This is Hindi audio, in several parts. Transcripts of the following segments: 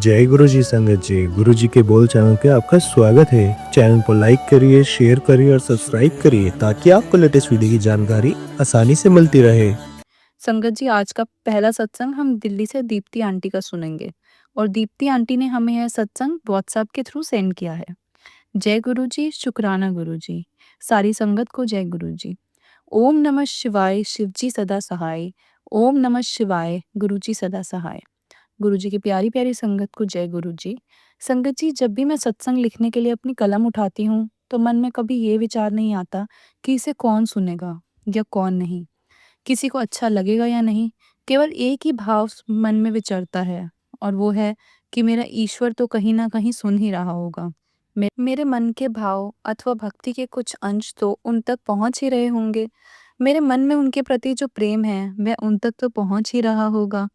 जय गुरु जी संगत जी, गुरु जी के बोल चैनल पे आपका स्वागत है। चैनल को लाइक करिए, शेयर करिए और सब्सक्राइब करिए ताकि आपको लेटेस्ट वीडियो की जानकारी आसानी से मिलती रहे। संगत जी, आज का पहला सत्संग हम दिल्ली से दीप्ति आंटी का सुनेंगे और दीप्ति आंटी ने हमें यह सत्संग व्हाट्सएप के थ्रू सेंड किया है। जय गुरु जी, शुक्राना गुरु जी। सारी संगत को जय गुरु जी। ओम नमः शिवाय, शिव जी सदा सहाय। ओम नमः शिवाय, गुरु जी सदा सहाय। गुरु जी की प्यारी प्यारी संगत को जय गुरु जी। संगत जी, जब भी मैं सत्संग लिखने के लिए अपनी कलम उठाती हूँ तो मन में कभी ये विचार नहीं आता कि इसे कौन सुनेगा या कौन नहीं, किसी को अच्छा लगेगा या नहीं। केवल एक ही भाव मन में विचरता है और वो है कि मेरा ईश्वर तो कहीं ना कहीं सुन ही रहा होगा। मेरे मन के भाव अथवा भक्ति के कुछ अंश तो उन तक पहुंच ही रहे होंगे। मेरे मन में उनके प्रति जो प्रेम है वह उन तक तो पहुंच ही रहा होगा।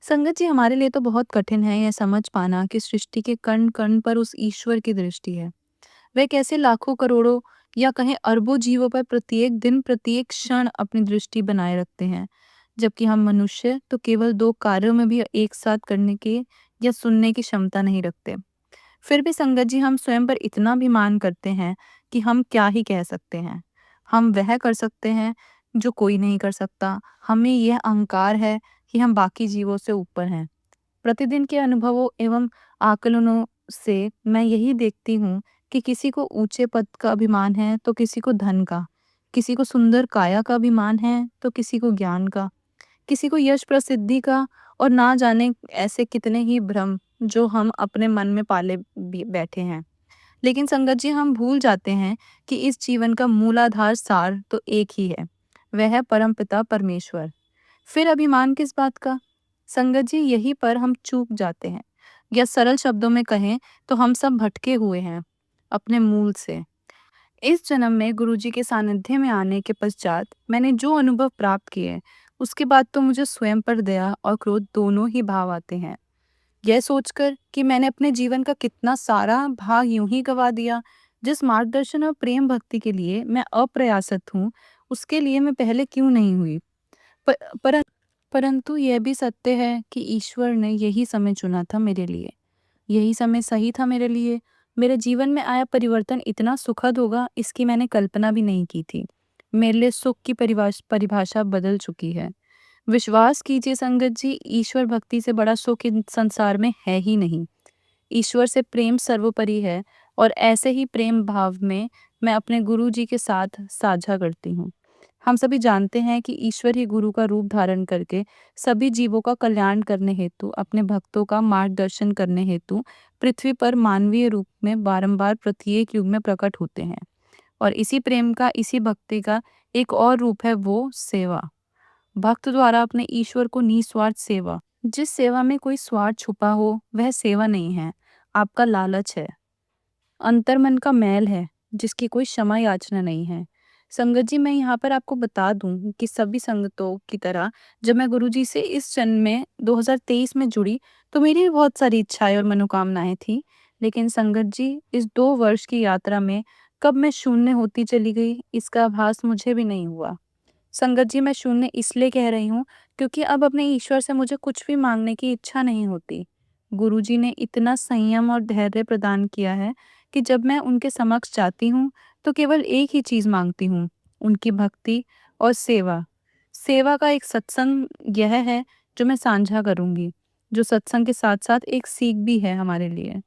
संगत जी, हमारे लिए तो बहुत कठिन है यह समझ पाना कि सृष्टि के कण कण पर उस ईश्वर की दृष्टि है। वे कैसे लाखों करोड़ों या कहें अरबों जीवों पर प्रत्येक दिन प्रत्येक क्षण अपनी दृष्टि बनाए रखते हैं, जबकि हम मनुष्य तो केवल दो कार्यों में भी एक साथ करने के या सुनने की क्षमता नहीं रखते। फिर भी संगत जी, हम स्वयं पर इतना अभिमान करते हैं कि हम क्या ही कह सकते हैं। हम वह कर सकते हैं जो कोई नहीं कर सकता। हमें यह अहंकार है कि हम बाकी जीवों से ऊपर हैं। प्रतिदिन के अनुभवों एवं आकलनों से मैं यही देखती हूँ कि किसी को ऊंचे पद का अभिमान है तो किसी को धन का, किसी को सुंदर काया का अभिमान है तो किसी को ज्ञान का, किसी को यश प्रसिद्धि का, और ना जाने ऐसे कितने ही भ्रम जो हम अपने मन में पाले बैठे हैं। लेकिन संगत जी, हम भूल जाते हैं कि इस जीवन का मूलाधार सार तो एक ही है, वह है परमपिता परमेश्वर। फिर अभिमान किस बात का? संगत जी, यही पर हम चूक जाते हैं, या सरल शब्दों में कहें तो हम सब भटके हुए हैं अपने मूल से। इस जन्म में गुरुजी के सानिध्य में आने के पश्चात मैंने जो अनुभव प्राप्त किए, उसके बाद तो मुझे स्वयं पर दया और क्रोध दोनों ही भाव आते हैं। यह सोचकर कि मैंने अपने जीवन का कितना सारा भाग यूं ही गवा दिया। जिस मार्गदर्शन और प्रेम भक्ति के लिए मैं अप्रयासत हूँ, उसके लिए मैं पहले क्यों नहीं हुई। प, पर, परंतु यह भी सत्य है कि ईश्वर ने यही समय चुना था मेरे लिए। यही समय सही था मेरे लिए। मेरे जीवन में आया परिवर्तन इतना सुखद होगा, इसकी मैंने कल्पना भी नहीं की थी। मेरे लिए सुख की परिभाषा बदल चुकी है। विश्वास कीजिए संगत जी, ईश्वर भक्ति से बड़ा सुख इन संसार में है ही नहीं। ईश्वर से प्रेम सर्वोपरि है और ऐसे ही प्रेम भाव में मैं अपने गुरु जी के साथ साझा करती हूँ। हम सभी जानते हैं कि ईश्वर ही गुरु का रूप धारण करके सभी जीवों का कल्याण करने हेतु, अपने भक्तों का मार्गदर्शन करने हेतु पृथ्वी पर मानवीय रूप में बारंबार प्रत्येक युग में प्रकट होते हैं। और इसी प्रेम का, इसी भक्ति का एक और रूप है वो सेवा। भक्त द्वारा अपने ईश्वर को निस्वार्थ सेवा। जिस सेवा में कोई स्वार्थ छुपा हो वह सेवा नहीं है, आपका लालच है, अंतर्मन का मैल है, जिसकी कोई क्षमा याचना नहीं है। संगत जी, मैं यहाँ पर आपको बता दूं कि सभी संगतों की तरह जब मैं गुरुजी से इस जन्म में 2023 में जुड़ी तो मेरी भी बहुत सारी इच्छाएं और मनोकामनाएं थी। लेकिन संगत जी, इस 2 वर्ष की यात्रा में कब मैं शून्य होती चली गई, इसका आभास मुझे भी नहीं हुआ। संगत जी, मैं शून्य इसलिए कह रही हूँ क्योंकि अब अपने ईश्वर से मुझे कुछ भी मांगने की इच्छा नहीं होती। गुरुजी ने इतना संयम और धैर्य प्रदान किया है कि जब मैं उनके समक्ष जाती हूँ तो केवल एक ही चीज मांगती हूँ, उनकी भक्ति और सेवा। सेवा का एक सत्संग यह है जो मैं साझा करूंगी, जो सत्संग के साथ साथ एक सीख भी है हमारे लिए।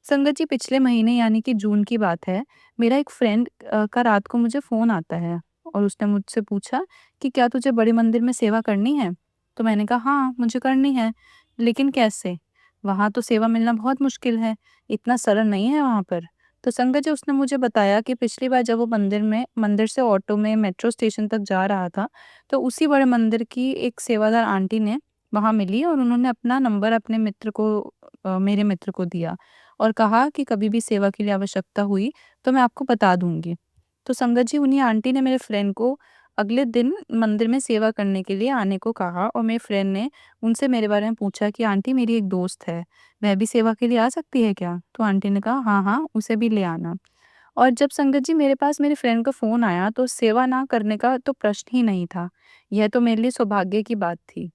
संगत जी, पिछले महीने यानी कि जून की बात है, मेरा एक फ्रेंड का रात को मुझे फोन आता है और उसने मुझसे पूछा कि क्या तुझे बड़े मंदिर में सेवा करनी है? तो मैंने कहा हाँ, मुझे करनी है, लेकिन कैसे? वहाँ तो सेवा मिलना बहुत मुश्किल है, इतना सरल नहीं है वहाँ पर। तो संगत जी, उसने मुझे बताया कि पिछली बार जब वो मंदिर से ऑटो में मेट्रो स्टेशन तक जा रहा था, तो उसी बड़े मंदिर की एक सेवादार आंटी ने वहाँ मिली और उन्होंने अपना नंबर अपने मित्र को मेरे मित्र को दिया और कहा कि कभी भी सेवा के लिए आवश्यकता हुई तो मैं आपको बता दूंगी। तो संगत जी, उन्हीं आंटी ने मेरे फ्रेंड को अगले दिन मंदिर में सेवा करने के लिए आने को कहा और मेरे फ्रेंड ने उनसे मेरे बारे में पूछा कि आंटी, मेरी एक दोस्त है, वह भी सेवा के लिए आ सकती है क्या? तो आंटी ने कहा हाँ हाँ, उसे भी ले आना। और जब संगत जी मेरे पास मेरे फ्रेंड का फ़ोन आया तो सेवा ना करने का तो प्रश्न ही नहीं था। यह तो मेरे लिए सौभाग्य की बात थी।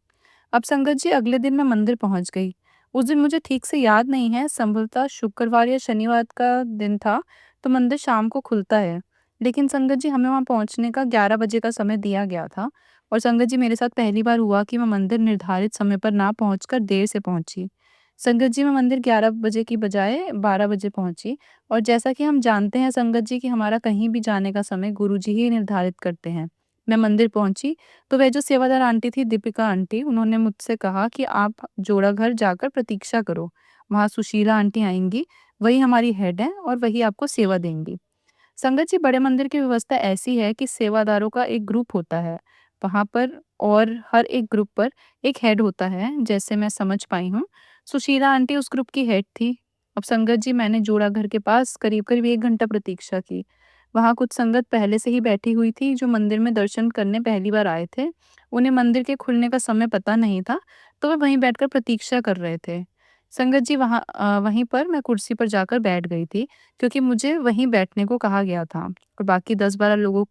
अब संगत जी, अगले दिन मैं मंदिर पहुंच गई। उस दिन मुझे ठीक से याद नहीं है, संभवतः शुक्रवार या शनिवार का दिन था, तो मंदिर शाम को खुलता है। लेकिन संगत जी हमें वहाँ पहुँचने का 11 बजे का समय दिया गया था और संगत जी मेरे साथ पहली बार हुआ कि मैं मंदिर निर्धारित समय पर ना पहुँचकर देर से पहुँची। संगत जी मैं मंदिर 11 बजे की बजाय 12 बजे पहुँची और जैसा कि हम जानते हैं संगत जी कि हमारा कहीं भी जाने का समय गुरुजी ही निर्धारित करते हैं। मैं मंदिर पहुँची तो वह जो सेवादार आंटी थी, दीपिका आंटी, उन्होंने मुझसे कहा कि आप जोड़ा घर जाकर प्रतीक्षा करो। वहाँ सुशीला आंटी आएँगी, वही हमारी हेड हैं और वही आपको सेवा देंगी। संगत जी बड़े मंदिर की व्यवस्था ऐसी है कि सेवादारों का एक ग्रुप होता है वहाँ पर और हर एक ग्रुप पर एक हेड होता है, जैसे मैं समझ पाई हूँ। सुशीला आंटी उस ग्रुप की हेड थी। अब संगत जी मैंने जोड़ा घर के पास करीब-करीब 1 घंटा प्रतीक्षा की। वहाँ कुछ संगत पहले से ही बैठी हुई थी जो मंदिर में दर्शन करने पहली बार आए थे। उन्हें मंदिर के खुलने का समय पता नहीं था, तो वे वहीं बैठकर प्रतीक्षा कर रहे थे। संगत जी वहीं पर मैं कुर्सी पर जाकर बैठ गई थी। क्योंकि मुझे वहीं बैठने को कहा गया था और बाकी 10-12 लोगों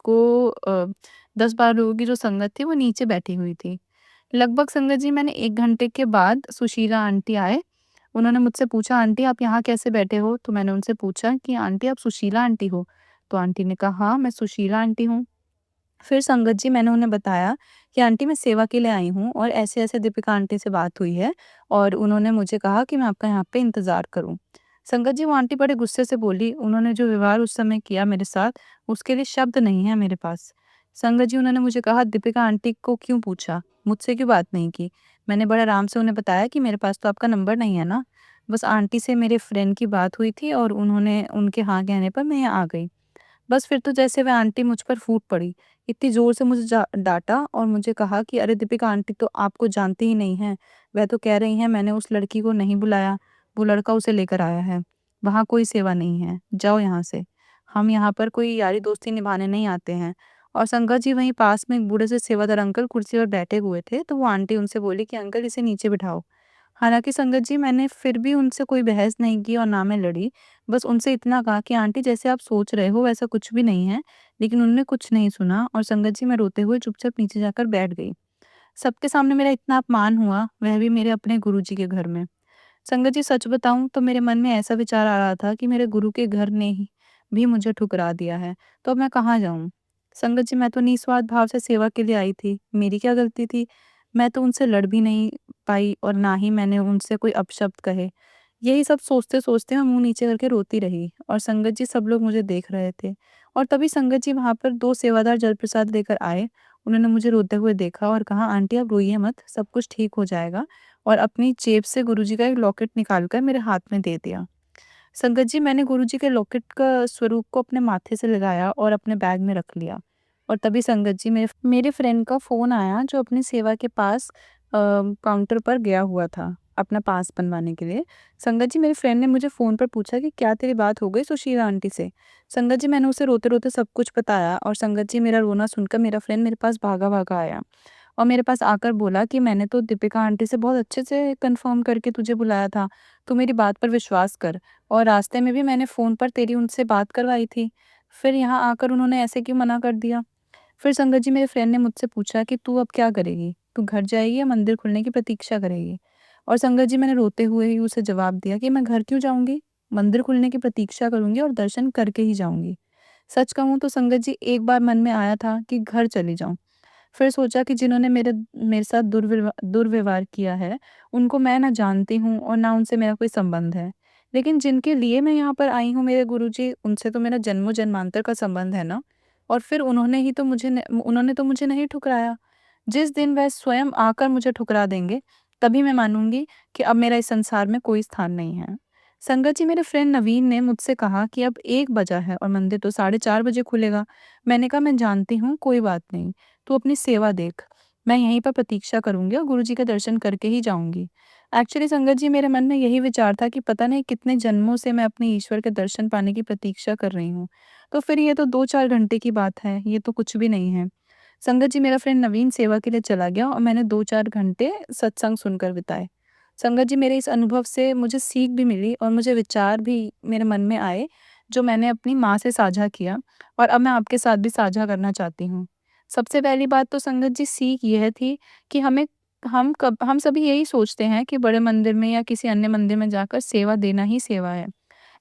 को 10-12 लोगों की जो संगत थी वो नीचे बैठी हुई थी। लगभग संगत जी मैंने 1 घंटे के बाद सुशीला आंटी आए। उन्होंने मुझसे पूछा, "आंटी आप यहाँ कैसे बैठे हो?" तो मैंने उनसे पूछा कि, "आंटी आप सुशीला आंटी हो?" तो आंटी ने कहा, "हाँ, मैं सुशीला आंटी हूँ।" फिर संगत जी मैंने उन्हें बताया कि आंटी मैं सेवा के लिए आई हूँ और ऐसे-ऐसे दीपिका आंटी से बात हुई है और उन्होंने मुझे कहा कि मैं आपका यहाँ पे इंतज़ार करूँ। संगत जी वो आंटी बड़े गुस्से से बोली, उन्होंने जो व्यवहार उस समय किया मेरे साथ, उसके लिए शब्द नहीं है मेरे पास। संगत जी उन्होंने मुझे कहा दीपिका आंटी को क्यों पूछा? मुझसे क्यों बात नहीं की? मैंने बड़े आराम से उन्हें बताया कि मेरे पास तो आपका नंबर नहीं है ना। बस आंटी से मेरे फ्रेंड की बात हुई थी और उन्होंने उनके हाँ कहने पर मैं यहाँ आ गई। बस फिर तो जैसे वह आंटी मुझ पर फूट पड़ी। इतनी ज़ोर से मुझे डाँटा और मुझे कहा कि अरे दीपिका आंटी तो आपको जानती ही नहीं हैं। वह तो कह रही हैं मैंने उस लड़की को नहीं बुलाया, वो लड़का उसे लेकर आया है। वहाँ कोई सेवा नहीं है, जाओ यहाँ से। हम यहाँ पर कोई यारी दोस्ती निभाने नहीं आते हैं। और संगत जी वहीं पास में एक बूढ़े से सेवादार अंकल कुर्सी पर बैठे हुए थे, तो वो आंटी उनसे बोली कि अंकल इसे नीचे बिठाओ। हालाँकि संगत जी मैंने फिर भी उनसे कोई बहस नहीं की और ना मैं लड़ी। बस उनसे इतना कहा कि आंटी जैसे आप सोच रहे हो वैसा कुछ भी नहीं है। लेकिन उन्होंने कुछ नहीं सुना और संगत जी मैं रोते हुए चुपचाप नीचे जाकर बैठ गई। सबके सामने मेरा इतना अपमान हुआ, वह भी मेरे अपने गुरुजी के घर में। संगत जी सच बताऊँ तो मेरे मन में ऐसा विचार आ रहा था कि मेरे गुरु के घर ने ही भी मुझे ठुकरा दिया है, तो अब मैं कहाँ जाऊँ? संगत जी मैं तो निस्वार्थ भाव से सेवा के लिए आई थी, मेरी क्या गलती थी? मैं तो उनसे लड़ भी नहीं पाई और ना ही मैंने उनसे कोई अपशब्द कहे। यही सब सोचते-सोचते मैं मुँह नीचे करके रोती रही और संगत जी सब लोग मुझे देख रहे थे। और तभी संगत जी वहाँ पर 2 सेवादार जलप्रसाद लेकर आए। उन्होंने मुझे रोते हुए देखा और कहा, "आंटी आप रोइए मत, सब कुछ ठीक हो जाएगा।" और अपनी जेब से गुरुजी का एक लॉकेट निकाल कर मेरे हाथ में दे दिया। संगत जी मैंने गुरुजी के लॉकेट का स्वरूप को अपने माथे से लगाया और अपने बैग में रख लिया। और तभी संगत जी मेरे मेरे फ्रेंड का फ़ोन आया जो अपनी सेवा के पास काउंटर पर गया हुआ था, अपना पास बनवाने के लिए। संगत जी मेरे फ्रेंड ने मुझे फ़ोन पर पूछा कि क्या तेरी बात हो गई सुशीला आंटी से? संगत जी मैंने उसे रोते-रोते सब कुछ बताया और संगत जी मेरा रोना सुनकर मेरा फ्रेंड मेरे पास भागा-भागा आया। और मेरे पास आकर बोला कि मैंने तो दीपिका आंटी से बहुत अच्छे से कन्फर्म करके तुझे बुलाया था, तू मेरी बात पर विश्वास कर और रास्ते में भी मैंने फ़ोन पर तेरी उनसे बात करवाई थी। फिर यहाँ आकर उन्होंने ऐसे क्यों मना कर दिया? फिर संगत जी मेरे फ्रेंड ने मुझसे पूछा कि तू अब क्या करेगी? तू घर जाएगी या मंदिर खुलने की प्रतीक्षा करेगी? और संगत जी मैंने रोते हुए ही उसे जवाब दिया कि मैं घर क्यों जाऊँगी? मंदिर खुलने की प्रतीक्षा करूँगी और दर्शन करके ही जाऊँगी। सच कहूँ तो संगत जी एक बार मन में आया था कि घर चली जाऊँ। फिर सोचा कि जिन्होंने मेरे मेरे साथ दुर्व्यवहार किया है, उनको मैं ना जानती हूँ और ना उनसे मेरा कोई संबंध है। लेकिन जिनके लिए मैं यहाँ पर आई हूँ मेरे गुरुजी, उनसे तो मेरा जन्मों-जन्मांतर का संबंध है ना। और फिर उन्होंने तो मुझे नहीं ठुकराया। जिस दिन वह स्वयं आकर मुझे ठुकरा देंगे, तभी मैं मानूँगी कि अब मेरा इस संसार में कोई स्थान नहीं है। संगत जी मेरे फ्रेंड नवीन ने मुझसे कहा कि अब 1 बजा है और मंदिर तो 4:30 बजे खुलेगा। मैंने कहा मैं जानती हूँ, कोई बात नहीं। तू अपनी सेवा देख। मैं यहीं पर प्रतीक्षा करूँगी और गुरुजी के दर्शन करके ही जाऊँगी। एक्चुअली संगत जी मेरे मन में यही विचार था कि पता नहीं कितने जन्मों से मैं अपने ईश्वर के दर्शन पाने की प्रतीक्षा कर रही हूँ। तो फिर ये तो 2-4 घंटे की बात है, ये तो कुछ भी नहीं है। संगत जी मेरा फ्रेंड नवीन सेवा के लिए चला गया और मैंने 2-4 घंटे सत्संग सुनकर बिताए। संगत जी मेरे इस अनुभव से मुझे सीख भी मिली और मुझे विचार भी मेरे मन में आए, जो मैंने अपनी माँ से साझा किया और अब मैं आपके साथ भी साझा करना चाहती हूँ। सबसे पहली बात तो संगत जी सीख यह थी कि हमें हम सभी यही सोचते हैं कि बड़े मंदिर में या किसी अन्य मंदिर में जाकर सेवा देना ही सेवा है।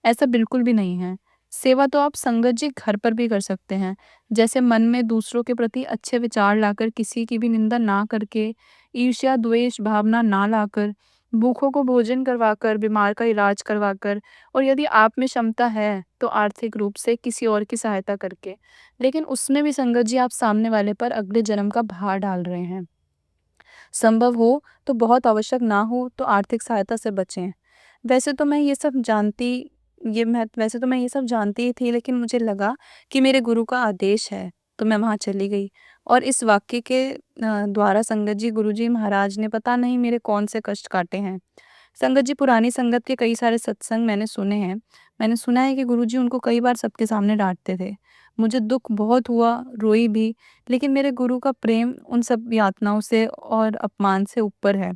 ऐसा बिल्कुल भी नहीं है। सेवा तो आप संगत जी घर पर भी कर सकते हैं। जैसे मन में दूसरों के प्रति अच्छे विचार लाकर, किसी की भी निंदा ना करके, ईर्ष्या, द्वेष भावना ना लाकर, भूखों को भोजन करवाकर, बीमार का इलाज करवाकर, और यदि आप में क्षमता है तो आर्थिक रूप से किसी और की सहायता करके। लेकिन उसमें भी संगत जी आप सामने वाले पर अगले जन्म का भार डाल रहे हैं। संभव हो तो, बहुत आवश्यक ना हो तो आर्थिक सहायता से बचें। वैसे तो मैं ये सब जानती वैसे तो मैं ये सब जानती ही थी, लेकिन मुझे लगा कि मेरे गुरु का आदेश है, तो मैं वहाँ चली गई। और इस वाक्य के द्वारा संगत जी, गुरुजी महाराज ने पता नहीं मेरे कौन से कष्ट काटे हैं। संगत जी, पुरानी संगत के कई सारे सत्संग मैंने सुने हैं। मैंने सुना है कि गुरुजी उनको कई बार सबके सामने डाँटते थे। मुझे दुःख बहुत हुआ, रोई भी, लेकिन मेरे गुरु का प्रेम उन सब यातनाओं से और अपमान से ऊपर है।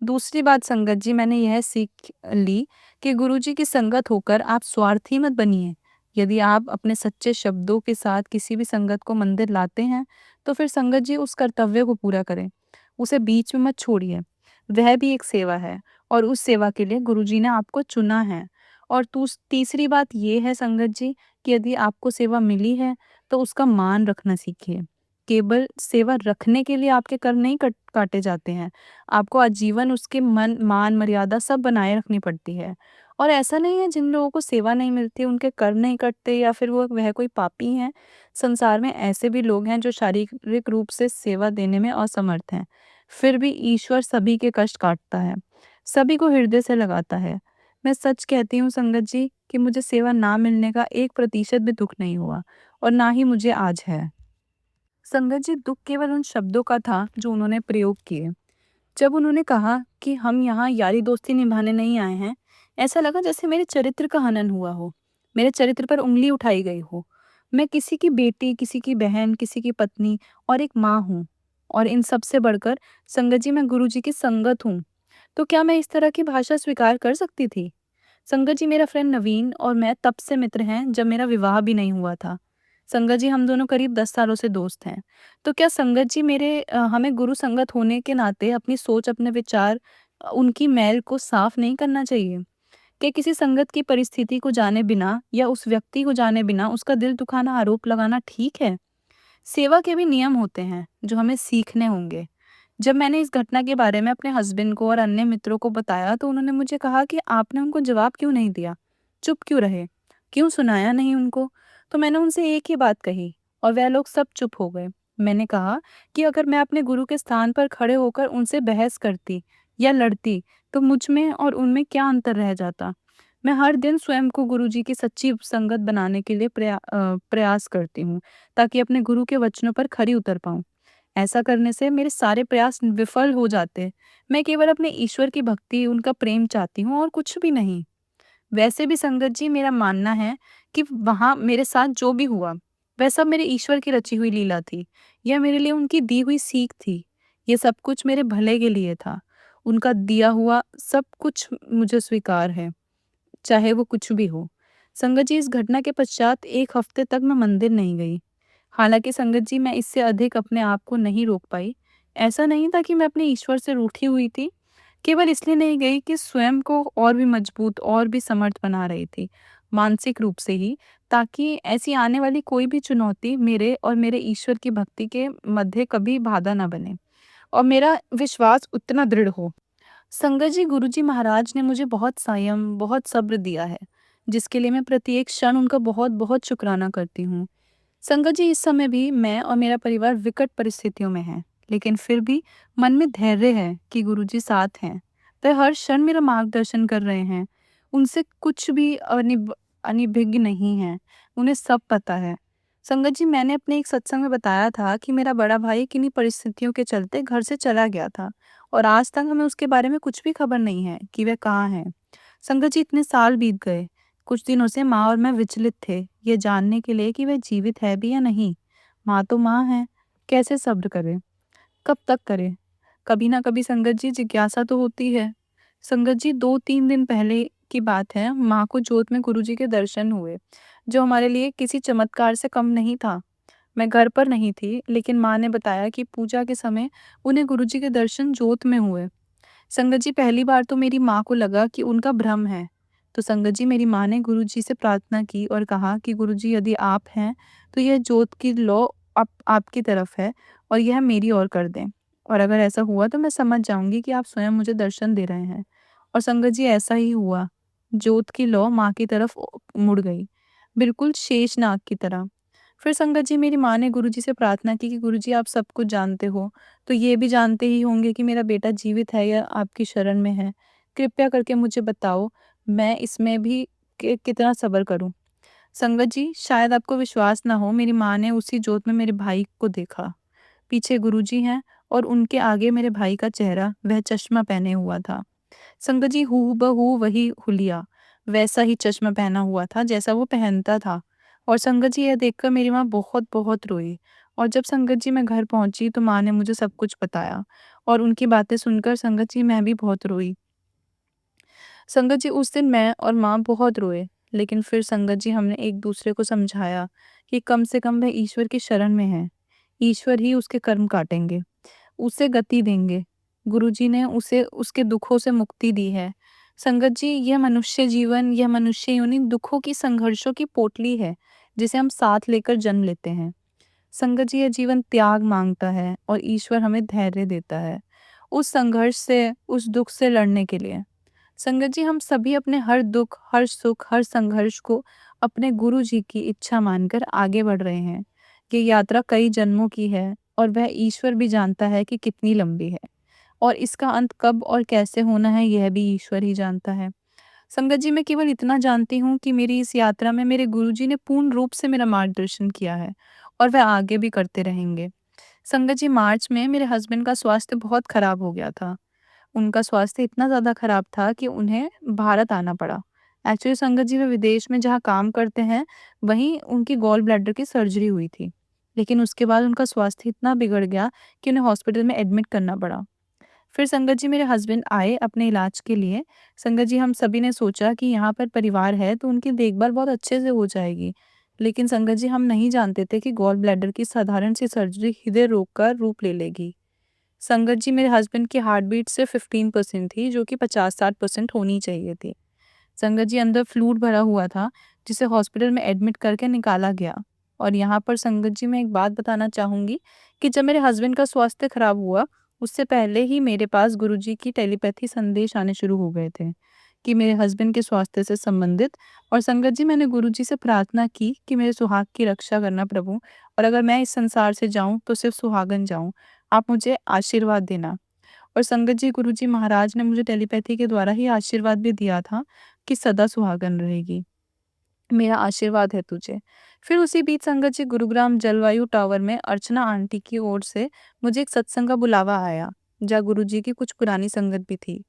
दूसरी बात संगत जी, मैंने यह सीख ली कि गुरुजी की संगत होकर आप स्वार्थी मत बनिए। यदि आप अपने सच्चे शब्दों के साथ किसी भी संगत को मंदिर लाते हैं, तो फिर संगत जी उस कर्तव्य को पूरा करें। उसे बीच में मत छोड़िए। वह भी एक सेवा है, और उस सेवा के लिए गुरुजी ने आपको चुना है। और तीसरी बात ये है संगत जी, कि यदि आपको सेवा मिली है, तो उसका मान रखना सीखिए। केवल सेवा रखने के लिए आपके कर नहीं काटे जाते हैं। आपको आजीवन उसके मान मर्यादा सब बनाए रखनी पड़ती है। और ऐसा नहीं है जिन लोगों को सेवा नहीं मिलती उनके कर नहीं कटते, या फिर वो वह कोई पापी हैं। संसार में ऐसे भी लोग हैं जो शारीरिक रूप से सेवा देने में असमर्थ हैं। फिर भी ईश्वर सभी के कष्ट काटता है, सभी को हृदय से लगाता है। मैं सच कहती हूँ संगत जी, कि मुझे सेवा ना मिलने का 1% भी दुःख नहीं हुआ, और ना ही मुझे आज है। संगत जी, दुःख केवल उन शब्दों का था जो उन्होंने प्रयोग किए। जब उन्होंने कहा कि हम यहाँ यारी दोस्ती निभाने नहीं आए हैं, ऐसा लगा जैसे मेरे चरित्र का हनन हुआ हो, मेरे चरित्र पर उंगली उठाई गई हो। मैं किसी की बेटी, किसी की बहन, किसी की पत्नी और एक माँ हूँ। और इन सब से बढ़कर संगत जी, मैं गुरु जी की संगत हूँ। तो क्या मैं इस तरह की भाषा स्वीकार कर सकती थी? संगत जी, मेरा फ्रेंड नवीन और मैं तब से मित्र हैं जब मेरा विवाह भी नहीं हुआ था। संगत जी, हम दोनों करीब 10 सालों से दोस्त हैं। तो क्या संगत जी, हमें गुरु संगत होने के नाते अपनी सोच, अपने विचार, उनकी मैल को साफ नहीं करना चाहिए? क्या किसी संगत की परिस्थिति को जाने बिना या उस व्यक्ति को जाने बिना उसका दिल दुखाना, आरोप लगाना ठीक है? सेवा के भी नियम होते हैं जो हमें सीखने होंगे। जब मैंने इस घटना के बारे में अपने हस्बैंड को और अन्य मित्रों को बताया, तो उन्होंने मुझे कहा कि आपने उनको जवाब क्यों नहीं दिया? चुप क्यों रहे? क्यों सुनाया नहीं उनको? तो मैंने उनसे एक ही बात कही, और वह लोग सब चुप हो गए। मैंने कहा कि अगर मैं अपने गुरु के स्थान पर खड़े होकर उनसे बहस करती या लड़ती, तो मुझ में और उनमें क्या अंतर रह जाता? मैं हर दिन स्वयं को गुरु जी की सच्ची संगत बनाने के लिए प्रयास करती हूँ, ताकि अपने गुरु के वचनों पर खरी उतर पाऊँ। ऐसा करने से मेरे सारे प्रयास विफल हो जाते। मैं केवल अपने ईश्वर की भक्ति, उनका प्रेम चाहती हूँ, और कुछ भी नहीं। वैसे भी संगत जी, मेरा मानना है कि वहाँ मेरे साथ जो भी हुआ, वह सब मेरे ईश्वर की रची हुई लीला थी। यह मेरे लिए उनकी दी हुई सीख थी। ये सब कुछ मेरे भले के लिए था। उनका दिया हुआ सब कुछ मुझे स्वीकार है, चाहे वो कुछ भी हो। संगत जी, इस घटना के पश्चात 1 हफ्ते तक मैं मंदिर नहीं गई। हालाँकि संगत जी, मैं इससे अधिक अपने आप को नहीं रोक पाई। ऐसा नहीं था कि मैं अपने ईश्वर से रूठी हुई थी, केवल इसलिए नहीं गई कि स्वयं को और भी मजबूत और भी समर्थ बना रही थी, मानसिक रूप से ही, ताकि ऐसी आने वाली कोई भी चुनौती मेरे और मेरे ईश्वर की भक्ति के मध्य कभी बाधा ना बने, और मेरा विश्वास उतना दृढ़ हो। संगत जी, गुरुजी महाराज ने मुझे बहुत संयम, बहुत सब्र दिया है, जिसके लिए मैं प्रत्येक क्षण उनका बहुत-बहुत शुक्राना करती हूँ। संगत जी, इस समय भी मैं और मेरा परिवार विकट परिस्थितियों में हैं, लेकिन फिर भी मन में धैर्य है कि गुरुजी साथ हैं। वह हर क्षण मेरा मार्गदर्शन कर रहे हैं। उनसे कुछ भी अनिभिज्ञ नहीं है, उन्हें सब पता है। संगत जी, मैंने अपने एक सत्संग में बताया था कि मेरा बड़ा भाई किन्हीं परिस्थितियों के चलते घर से चला गया था, और आज तक हमें उसके बारे में कुछ भी खबर नहीं है कि वह कहाँ है। संगत जी, इतने साल बीत गए। कुछ दिनों से माँ और मैं विचलित थे, ये जानने के लिए कि वह जीवित है भी या नहीं। माँ तो माँ है, कैसे सब्र करें? कब तक करें? कभी ना कभी संगत जी, जिज्ञासा तो होती है। संगत जी, 2-3 दिन पहले की बात है, माँ को जोत में गुरुजी के दर्शन हुए, जो हमारे लिए किसी चमत्कार से कम नहीं था। मैं घर पर नहीं थी, लेकिन माँ ने बताया कि पूजा के समय उन्हें गुरुजी के दर्शन जोत में हुए। संगत जी, पहली बार तो मेरी माँ को लगा कि उनका भ्रम है। तो संगत जी, मेरी माँ ने गुरुजी से प्रार्थना की और कहा कि गुरुजी, यदि आप हैं, तो यह जोत की लौ आपकी तरफ है और यह मेरी ओर कर दें। और अगर ऐसा हुआ तो मैं समझ जाऊँगी कि आप स्वयं मुझे दर्शन दे रहे हैं। और संगत जी, ऐसा ही हुआ। जोत की लौ माँ की तरफ मुड़ गई, बिल्कुल शेषनाग की तरह। फिर संगत जी, मेरी माँ ने गुरुजी से प्रार्थना की कि गुरुजी, आप सब कुछ जानते हो, तो ये भी जानते ही होंगे कि मेरा बेटा जीवित है या आपकी शरण में है। कृपया करके मुझे बताओ, मैं इसमें भी कितना सब्र करूँ? संगत जी, शायद आपको विश्वास ना हो, मेरी माँ ने उसी जोत में मेरे भाई को देखा। पीछे गुरुजी हैं और उनके आगे मेरे भाई का चेहरा, वह चश्मा पहने हुआ था। संगत जी, हूबहू वही हुलिया, वैसा ही चश्मा पहना हुआ था जैसा वो पहनता था। और संगत जी, यह देखकर मेरी माँ बहुत-बहुत रोई। और जब संगत जी मैं घर पहुँची तो माँ ने मुझे सब कुछ बताया और उनकी बातें सुनकर संगत जी मैं भी बहुत रोई। संगत जी, उस दिन मैं और माँ बहुत रोए, लेकिन फिर संगत जी हमने एक-दूसरे को समझाया कि कम से कम वह ईश्वर की शरण में है। ईश्वर ही उसके कर्म काटेंगे, उसे गति देंगे। गुरुजी ने उसे उसके दुखों से मुक्ति दी है। संगत जी, यह मनुष्य जीवन, यह मनुष्य योनि दुखों की, संघर्षों की पोटली है, जिसे हम साथ लेकर जन्म लेते हैं। संगत जी, यह जीवन त्याग माँगता है और ईश्वर हमें धैर्य देता है, उस संघर्ष से, उस दुःख से लड़ने के लिए। संगत जी, हम सभी अपने हर दुःख, हर सुख, हर संघर्ष को अपने गुरुजी की इच्छा मानकर आगे बढ़ रहे हैं। ये यात्रा कई जन्मों की है और वह ईश्वर भी जानता है कि कितनी लंबी है और इसका अंत कब और कैसे होना है, यह भी ईश्वर ही जानता है। संगत जी, मैं केवल इतना जानती हूँ कि मेरी इस यात्रा में मेरे गुरुजी ने पूर्ण रूप से मेरा मार्गदर्शन किया है और वह आगे भी करते रहेंगे। संगत जी, मार्च में मेरे हस्बैंड का स्वास्थ्य बहुत खराब हो गया था। उनका स्वास्थ्य इतना ज़्यादा खराब था कि उन्हें भारत आना पड़ा। एक्चुअली संगत जी, वे विदेश में जहाँ काम करते हैं, वहीं उनकी गॉल ब्लैडर की सर्जरी हुई थी। लेकिन उसके बाद उनका स्वास्थ्य इतना बिगड़ गया कि उन्हें हॉस्पिटल में एडमिट करना पड़ा। फिर संगत जी, मेरे हस्बैंड आए अपने इलाज के लिए। संगत जी, हम सभी ने सोचा कि यहाँ पर परिवार है तो उनकी देखभाल बहुत अच्छे से हो जाएगी। लेकिन संगत जी, हम नहीं जानते थे कि गॉल ब्लैडर की साधारण सी सर्जरी हृदय रोग का रूप ले लेगी। संगत जी, मेरे हस्बैंड की हार्ट बीट सिर्फ 15% थी, जो कि 50-60% होनी चाहिए थी। संगत जी, अंदर फ्लूइड भरा हुआ था, जिसे हॉस्पिटल में एडमिट करके निकाला गया। और यहाँ पर संगत जी, मैं एक बात बताना चाहूँगी कि जब मेरे हस्बैंड का स्वास्थ्य खराब हुआ, उससे पहले ही मेरे पास गुरुजी की टेलीपैथी संदेश आने शुरू हो गए थे कि मेरे हस्बैंड के स्वास्थ्य से संबंधित। और संगत जी, मैंने गुरुजी से प्रार्थना की कि मेरे सुहाग की रक्षा करना प्रभु, और अगर मैं इस संसार से जाऊँ तो सिर्फ सुहागन जाऊँ। आप मुझे आशीर्वाद देना। और संगत जी, गुरुजी महाराज ने मुझे टेलीपैथी के द्वारा ही आशीर्वाद भी दिया था कि सदा सुहागन रहेगी। मेरा आशीर्वाद है तुझे। फिर उसी बीच संगत जी, गुरुग्राम जलवायु टावर में अर्चना आंटी की ओर से मुझे एक सत्संग का बुलावा आया, जहाँ गुरुजी की कुछ पुरानी संगत भी थी।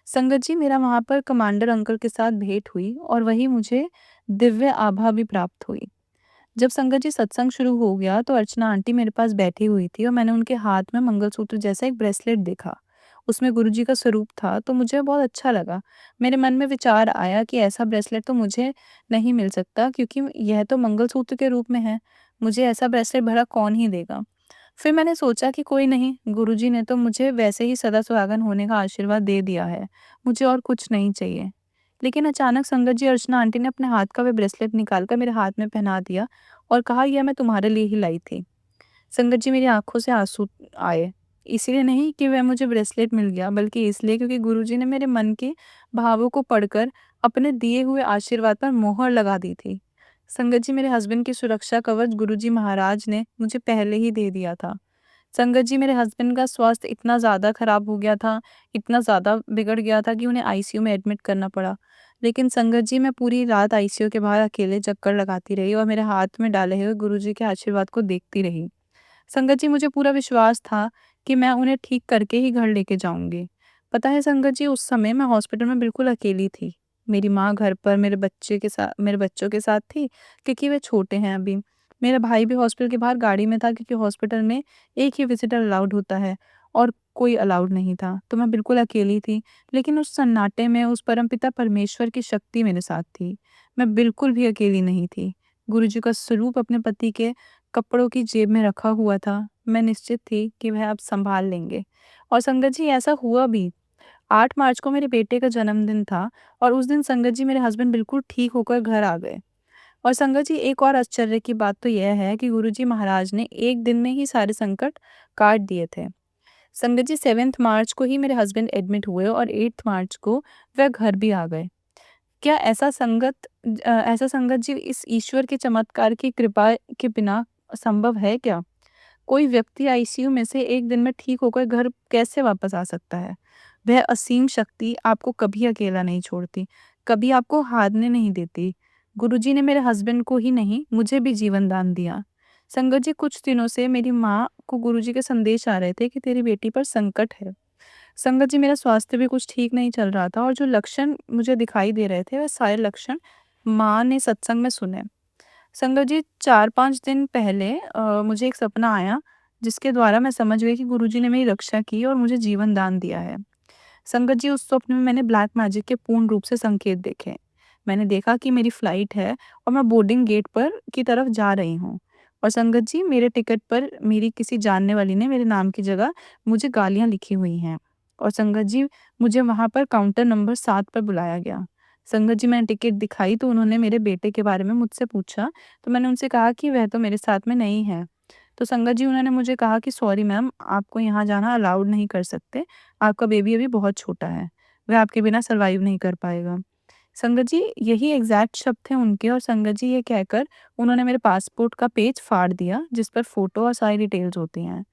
संगत जी, मेरा वहाँ पर कमांडर अंकल के साथ भेंट हुई और वहीं मुझे दिव्य आभा भी प्राप्त हुई। जब संगत जी सत्संग शुरू हो गया तो अर्चना आंटी मेरे पास बैठी हुई थी और मैंने उनके हाथ में मंगलसूत्र जैसा एक ब्रेसलेट देखा। उसमें गुरुजी का स्वरूप था तो मुझे बहुत अच्छा लगा। मेरे मन में विचार आया कि ऐसा ब्रेसलेट तो मुझे नहीं मिल सकता, क्योंकि यह तो मंगलसूत्र के रूप में है। मुझे ऐसा ब्रेसलेट भला कौन ही देगा। फिर मैंने सोचा कि कोई नहीं, गुरुजी ने तो मुझे वैसे ही सदा सुहागन होने का आशीर्वाद दे दिया है, मुझे और कुछ नहीं चाहिए। लेकिन अचानक संगत जी, अर्चना आंटी ने अपने हाथ का वह ब्रेसलेट निकाल कर मेरे हाथ में पहना दिया और कहा, यह मैं तुम्हारे लिए ही लाई थी। संगत जी, मेरी आंखों से आंसू आए। इसलिए नहीं कि वह मुझे ब्रेसलेट मिल गया, बल्कि इसलिए क्योंकि गुरुजी ने मेरे मन के भावों को पढ़कर अपने दिए हुए आशीर्वाद पर मोहर लगा दी थी। संगत जी, मेरे हस्बैंड की सुरक्षा कवच गुरुजी महाराज ने मुझे पहले ही दे दिया था। संगत जी, मेरे हस्बैंड का स्वास्थ्य इतना ज़्यादा खराब हो गया था, इतना ज़्यादा बिगड़ गया था कि उन्हें आईसीयू में एडमिट करना पड़ा। लेकिन संगत जी, मैं पूरी रात आईसीयू के बाहर अकेले चक्कर लगाती रही और मेरे हाथ में डाले हुए गुरुजी के आशीर्वाद को देखती रही। संगत जी, मुझे पूरा विश्वास था कि मैं उन्हें ठीक करके ही घर लेके जाऊँगी। पता है संगत जी, उस समय मैं हॉस्पिटल में बिल्कुल अकेली थी। मेरी माँ घर पर मेरे बच्चों के साथ थी, क्योंकि वे छोटे हैं अभी। मेरा भाई भी हॉस्पिटल के बाहर गाड़ी में था, क्योंकि हॉस्पिटल में एक ही विज़िटर अलाउड होता है और कोई अलाउड नहीं था। तो मैं बिल्कुल अकेली थी, लेकिन उस सन्नाटे में उस परमपिता परमेश्वर की शक्ति मेरे साथ थी। मैं बिल्कुल भी अकेली नहीं थी। गुरुजी का स्वरूप अपने पति के कपड़ों की जेब में रखा हुआ था। मैं निश्चित थी कि वह अब सँभाल लेंगे और संगत जी ऐसा हुआ भी। 8 मार्च को मेरे बेटे का जन्मदिन था और उस दिन संगत जी मेरे हस्बैंड बिल्कुल ठीक होकर घर आ गए। और संगत जी एक और आश्चर्य की बात तो यह है कि गुरुजी महाराज ने एक दिन में ही सारे संकट काट दिए थे। संगत जी 7 मार्च को ही मेरे हस्बैंड एडमिट हुए और 8 मार्च को वह घर भी आ गए। क्या ऐसा संगत जी इस ईश्वर के चमत्कार की कृपा के बिना संभव है क्या? कोई व्यक्ति आईसीयू में से एक दिन में ठीक होकर घर कैसे वापस आ सकता है? वह असीम शक्ति आपको कभी अकेला नहीं छोड़ती, कभी आपको हारने नहीं देती। गुरुजी ने मेरे हस्बैंड को ही नहीं, मुझे भी जीवन दान दिया। संगत जी कुछ दिनों से मेरी माँ को गुरुजी के संदेश आ रहे थे कि तेरी बेटी पर संकट है। संगत जी मेरा स्वास्थ्य भी कुछ ठीक नहीं चल रहा था और जो लक्षण मुझे दिखाई दे रहे थे, वह सारे लक्षण माँ ने सत्संग में सुने। संगत जी 4-5 दिन पहले मुझे एक सपना आया जिसके द्वारा मैं समझ गई कि गुरुजी ने मेरी रक्षा की और मुझे जीवन दान दिया है। संगत जी उस स्वप्न में मैंने ब्लैक मैजिक के पूर्ण रूप से संकेत देखे। मैंने देखा कि मेरी फ्लाइट है और मैं बोर्डिंग गेट पर की तरफ जा रही हूँ। और संगत जी मेरे टिकट पर मेरी किसी जानने वाली ने मेरे नाम की जगह मुझे गालियाँ लिखी हुई हैं। और संगत जी मुझे वहाँ पर काउंटर नंबर 7 पर बुलाया गया। संगत जी मैंने टिकट दिखाई तो उन्होंने मेरे बेटे के बारे में मुझसे पूछा, तो मैंने उनसे कहा कि वह तो मेरे साथ में नहीं है। तो संगत जी उन्होंने मुझे कहा कि सॉरी मैम, आपको यहाँ जाना अलाउड नहीं कर सकते, आपका बेबी अभी बहुत छोटा है, वह आपके बिना सर्वाइव नहीं कर पाएगा। संगत जी यही एग्ज़ैक्ट शब्द थे उनके और संगत जी ये कहकर उन्होंने मेरे पासपोर्ट का पेज फाड़ दिया जिस पर फ़ोटो और सारी डिटेल्स होती हैं।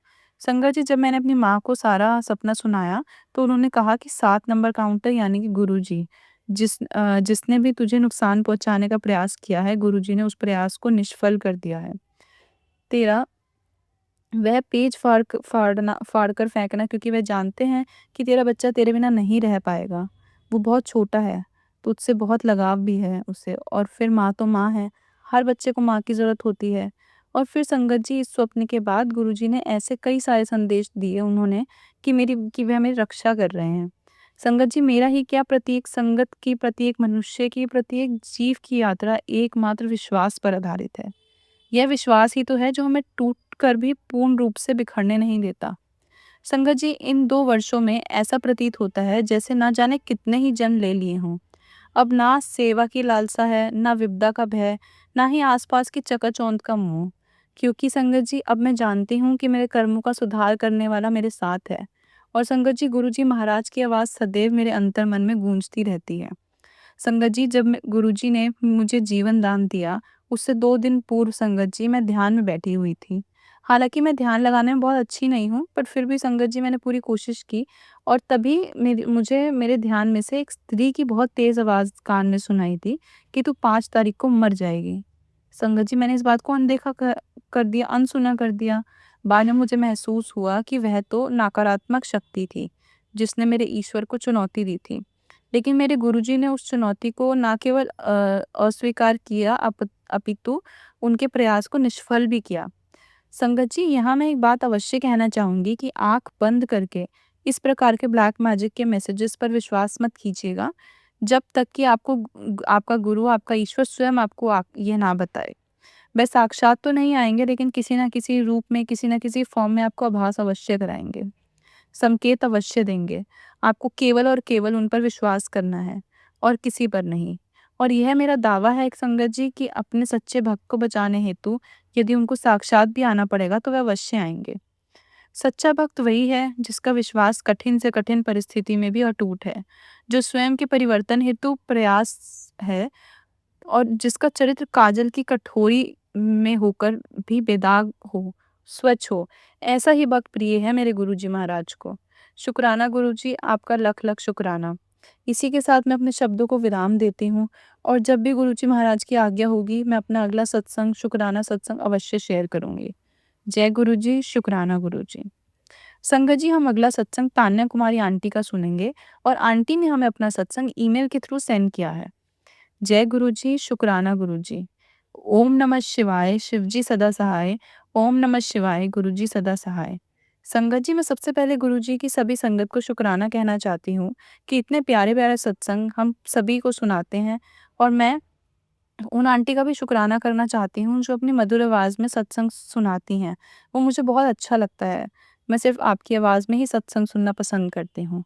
संगत जी जब मैंने अपनी माँ को सारा सपना सुनाया तो उन्होंने कहा कि 7 नंबर काउंटर यानी कि गुरुजी जिसने भी तुझे नुकसान पहुँचाने का प्रयास किया है, गुरुजी ने उस प्रयास को निष्फल कर दिया है। तेरा वह पेज फाड़ कर फेंकना क्योंकि वह जानते हैं कि तेरा बच्चा तेरे बिना नहीं रह पाएगा। वो बहुत छोटा है, तुझसे बहुत लगाव भी है उसे और फिर माँ तो माँ है, हर बच्चे को माँ की ज़रूरत होती है। और फिर संगत जी इस स्वप्न के बाद गुरुजी ने ऐसे कई सारे संदेश दिए उन्होंने कि वह मेरी रक्षा कर रहे हैं। संगत जी मेरा ही क्या प्रत्येक संगत की, प्रत्येक मनुष्य की, प्रत्येक जीव की यात्रा एकमात्र विश्वास पर आधारित है। यह विश्वास ही तो है जो हमें टूट कर भी पूर्ण रूप से बिखरने नहीं देता। संगत जी इन 2 वर्षों में ऐसा प्रतीत होता है जैसे ना जाने कितने ही जन्म ले लिए हों। अब ना सेवा की लालसा है, ना विपदा का भय, ना ही आसपास की चकाचौंध का मोह। क्योंकि संगत जी अब मैं जानती हूँ कि मेरे कर्मों का सुधार करने वाला मेरे साथ है। और संगत जी गुरुजी महाराज की आवाज़ सदैव मेरे अंतर्मन में गूंजती रहती है। संगत जी जब गुरुजी ने मुझे जीवन दान दिया, उससे 2 दिन पूर्व संगत जी मैं ध्यान में बैठी हुई थी। हालाँकि मैं ध्यान लगाने में बहुत अच्छी नहीं हूँ, पर फिर भी संगत जी मैंने पूरी कोशिश की और तभी मुझे मेरे ध्यान में से एक स्त्री की बहुत तेज़ आवाज़ कान में सुनाई दी कि तू 5 तारीख को मर जाएगी। संगत जी मैंने इस बात को अनदेखा कर दिया, अनसुना कर दिया। बाद में मुझे महसूस हुआ कि वह तो नकारात्मक शक्ति थी, जिसने मेरे ईश्वर को चुनौती दी थी। लेकिन मेरे गुरुजी ने उस चुनौती को ना केवल अस्वीकार किया अपितु उनके प्रयास को निष्फल भी किया। संगत जी यहाँ मैं एक बात अवश्य कहना चाहूँगी कि आँख बंद करके इस प्रकार के ब्लैक मैजिक के मैसेजेस पर विश्वास मत कीजिएगा, जब तक कि आपका गुरु, आपका ईश्वर स्वयं आपको ये ना बताए। वह साक्षात तो नहीं आएँगे लेकिन किसी न किसी रूप में, किसी न किसी फ़ॉर्म में आपको आभास अवश्य कराएँगे। संकेत अवश्य देंगे। आपको केवल और केवल उन पर विश्वास करना है और किसी पर नहीं। और यह मेरा दावा है एक संगत जी कि अपने सच्चे भक्त को बचाने हेतु यदि उनको साक्षात भी आना पड़ेगा तो वह अवश्य आएँगे। सच्चा भक्त वही है जिसका विश्वास कठिन से कठिन परिस्थिति में भी अटूट है, जो स्वयं के परिवर्तन हेतु प्रयास है और जिसका चरित्र काजल की कठोरी में होकर भी बेदाग हो, स्वच्छ हो, ऐसा ही भक्त प्रिय है मेरे गुरुजी महाराज को। शुक्राना गुरुजी, आपका लख-लख शुक्राना। इसी के साथ मैं अपने शब्दों को विराम देती हूँ और जब भी गुरुजी महाराज की आज्ञा होगी, मैं अपना अगला सत्संग, शुक्राना सत्संग अवश्य शेयर करूँगी। जय गुरुजी, शुक्राना गुरुजी। संगत जी हम अगला सत्संग तान्या कुमारी आंटी का सुनेंगे और आंटी ने हमें अपना सत्संग ईमेल के थ्रू सेंड किया है। जय गुरुजी, शुक्राना गुरुजी। ओम नमः शिवाय, शिवजी सदा सहाय। ओम नमः शिवाय, गुरुजी सदा सहाय। संगत जी मैं सबसे पहले गुरुजी की सभी संगत को शुक्राना कहना चाहती हूँ कि इतने प्यारे-प्यारे सत्संग हम सभी को सुनाते हैं और मैं उन आंटी का भी शुक्राना करना चाहती हूँ जो अपनी मधुर आवाज़ में सत्संग सुनाती हैं। वो मुझे बहुत अच्छा लगता है। मैं सिर्फ़ आपकी आवाज़ में ही सत्संग सुनना पसंद करती हूँ।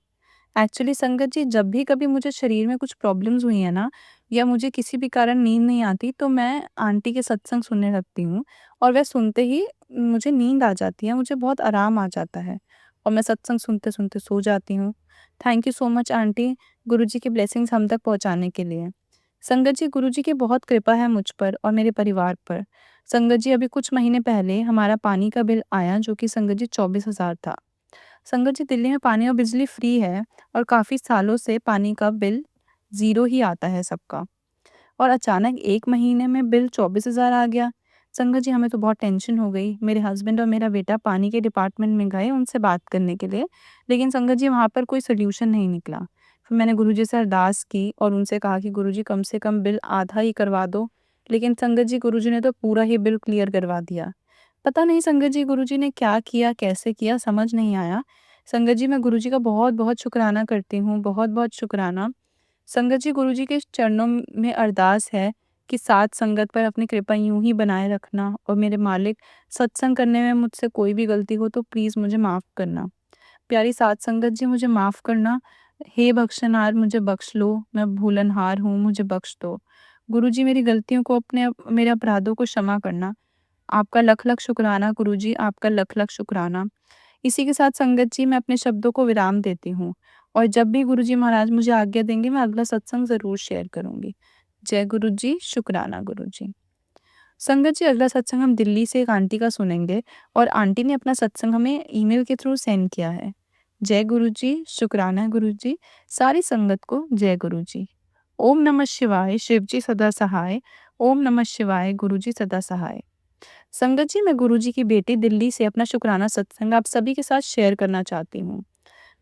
एक्चुअली संगत जी, जब भी कभी मुझे शरीर में कुछ प्रॉब्लम्स हुई हैं ना, या मुझे किसी भी कारण नींद नहीं आती, तो मैं आंटी के सत्संग सुनने लगती हूँ और वह सुनते ही मुझे नींद आ जाती है, मुझे बहुत आराम आ जाता है और मैं सत्संग सुनते-सुनते सो जाती हूँ। Thank you so much aunty, Guruji की ब्लेसिंग्स हम तक पहुँचाने के लिए। संगत जी, गुरुजी की बहुत कृपा है मुझ पर और मेरे परिवार पर। संगत जी, अभी कुछ महीने पहले हमारा पानी का बिल आया जो कि संगत जी 24,000 था। संगत जी, दिल्ली में पानी और बिजली फ्री है और काफ़ी सालों से पानी का बिल ज़ीरो ही आता है सबका, और अचानक 1 महीने में बिल 24,000 आ गया। संगत जी, हमें तो बहुत टेंशन हो गई। मेरे हस्बैंड और मेरा बेटा पानी के डिपार्टमेंट में गए उनसे बात करने के लिए, लेकिन संगत जी वहाँ पर कोई सॉल्यूशन नहीं निकला। फिर मैंने गुरुजी से अरदास की और उनसे कहा कि गुरुजी कम से कम बिल आधा ही करवा दो, लेकिन संगत जी गुरुजी ने तो पूरा ही बिल क्लियर करवा दिया। पता नहीं संगत जी गुरुजी ने क्या किया, कैसे किया, समझ नहीं आया। संगत जी, मैं गुरुजी का बहुत-बहुत शुकराना करती हूँ, बहुत-बहुत शुकराना। संगत जी, गुरुजी के चरणों में अरदास है कि साथ संगत पर अपनी कृपा यूँ ही बनाए रखना, और मेरे मालिक, सत्संग करने में मुझसे कोई भी गलती हो तो प्लीज़ मुझे माफ़ करना। प्यारी साथ संगत जी, मुझे माफ़ करना। हे बख्शनार, मुझे बख्श लो, मैं भूलनहार हूँ, मुझे बख्श दो। गुरुजी, मेरी गलतियों को, मेरे अपराधों को क्षमा करना। आपका लख-लख शुकराना गुरुजी, आपका लख-लख शुकराना। इसी के साथ संगत जी, मैं अपने शब्दों को विराम देती हूँ और जब भी गुरुजी महाराज मुझे आज्ञा देंगे, मैं अगला सत्संग ज़रूर शेयर करूँगी। जय गुरु जी, शुकराना गुरुजी। संगत जी, अगला सत्संग हम दिल्ली से एक आंटी का सुनेंगे और आंटी ने अपना सत्संग हमें ईमेल के थ्रू सेंड किया है। जय गुरु जी, शुकराना गुरु जी, सारी संगत को जय गुरु जी। ओम नमः शिवाय, शिव जी सदा सहाय। ओम नमः शिवाय, गुरु जी सदा सहाय। संगत जी, मैं गुरुजी की बेटी दिल्ली से अपना शुकराना सत्संग आप सभी के साथ शेयर करना चाहती हूँ।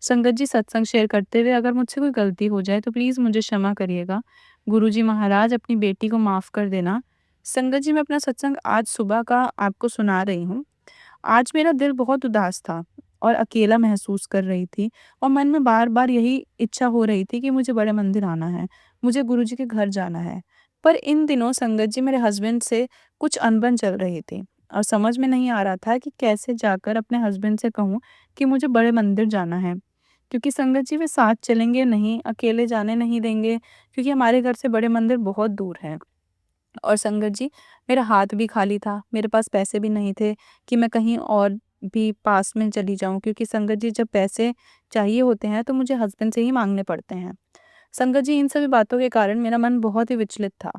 संगत जी, सत्संग शेयर करते हुए अगर मुझसे कोई गलती हो जाए तो प्लीज़ मुझे क्षमा करिएगा। गुरुजी महाराज, अपनी बेटी को माफ़ कर देना। संगत जी, मैं अपना सत्संग आज सुबह का आपको सुना रही हूँ। आज मेरा दिल बहुत उदास था और अकेला महसूस कर रही थी और मन में बार-बार यही इच्छा हो रही थी कि मुझे बड़े मंदिर आना है, मुझे गुरुजी के घर जाना है। पर इन दिनों संगत जी, मेरे हस्बैंड से कुछ अनबन चल रही थी और समझ में नहीं आ रहा था कि कैसे जाकर अपने हस्बैंड से कहूँ कि मुझे बड़े मंदिर जाना है। क्योंकि संगत जी, वे साथ चलेंगे नहीं, अकेले जाने नहीं देंगे, क्योंकि हमारे घर से बड़े मंदिर बहुत दूर हैं। और संगत जी, मेरा हाथ भी खाली था, मेरे पास पैसे भी नहीं थे कि मैं कहीं और भी पास में चली जाऊँ, क्योंकि संगत जी, जब पैसे चाहिए होते हैं तो मुझे हस्बैंड से ही माँगने पड़ते हैं। संगत जी, इन सभी बातों के कारण मेरा मन बहुत ही विचलित था।